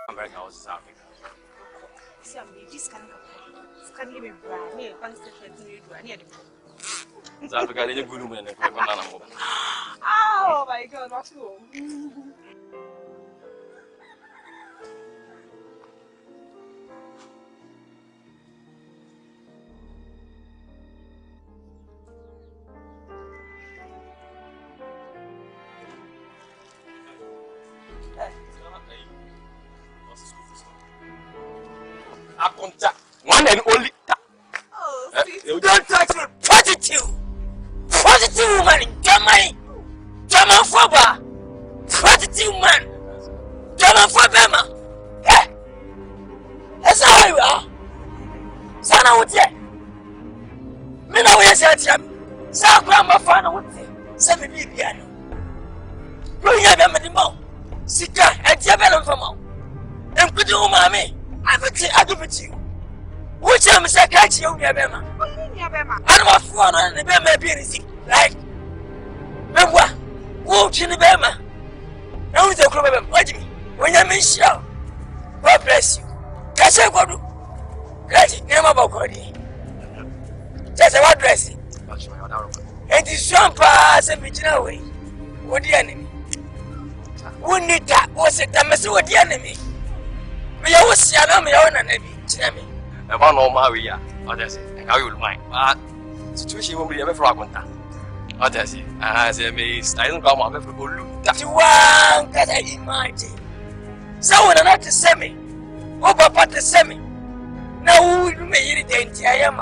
America or South Africa. See, I'm this can live in Brazil. South Africa, they just go to me and oh my God, what's wrong? One and only. Oh, you don't touch me. 42 woman in Germany. German Foba. 42 man. German Foba. Eh? That's how you are. Sana would say. Me know where you're saying. Sa grandma fan would say. Send me piano. You hear them at the mouth. Sika, and Jabel from home. And put you, mammy. I do with you. Which I'm saying, catch you, Yabema. I'm a phone and the Bema being like, Bema, walk in the Bema. Now the problem, watch me. When I'm in show, God bless you. Catch a good catch it, name about Cody. Just a what dressing. And this one pass and be away. What the enemy? Who need that? Was it a mess with the enemy? Me I was young, me own and enemy. I want no Maria. Others, how you mind? But situation will be a fragment. Others, as a miss, I don't come up with a look. That's one that I imagine. So when I not to send me, over part the semi. Now we may irritate I am.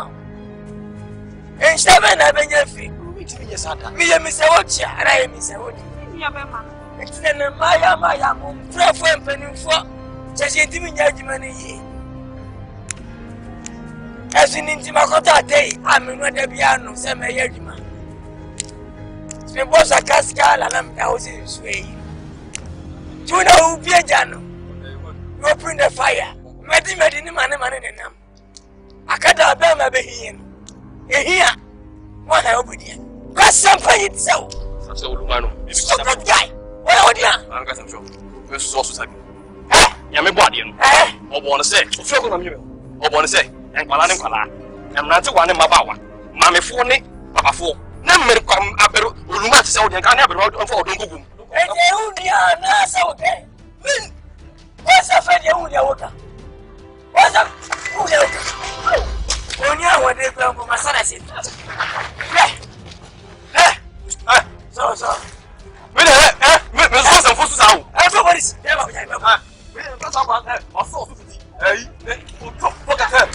And Shaman, I've been your feet. Me and Mr. Watcher, and I am Mr. Watcher. It's then Maya, Trafo and Penny for. Just a timid judgment. As in Intimacota day, I'm in the piano, some Yagima. It was a cascal and I'm thousand sway. Do you know Piajano? You open the fire. Medimedin man in them. I can't have a baby here. What I open here. Got something itself. Such a woman. Stop that guy. What are you? I'm got some show. You're so sorry. Yami Guardian, or want to say, or want to say, and Palanin Pala, and not one in Mabawa, Mammy Forney, Papa Four, never come up with Lumat so you can never road on for Dungu. And you are not so okay. What's a friend you water? What's up? When you are the ground for my son, I said, so. Everybody's never. Let's talk about that. I saw 50. Hey, look at her.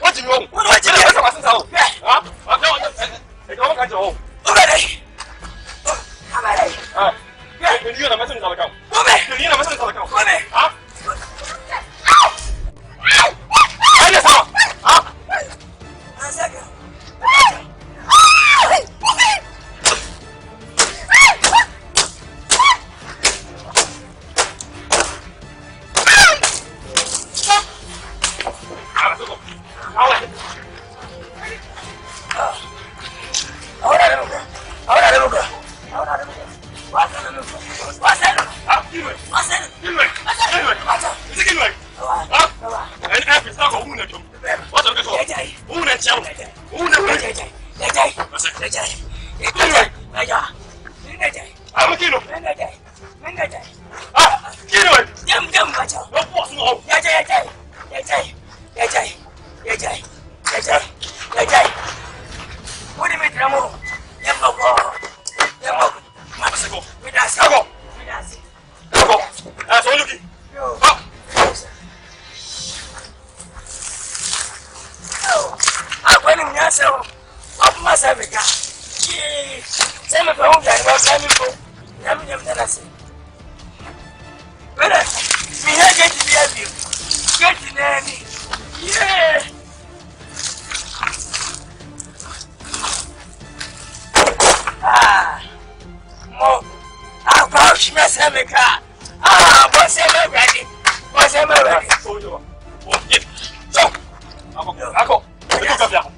What do you mean? What do you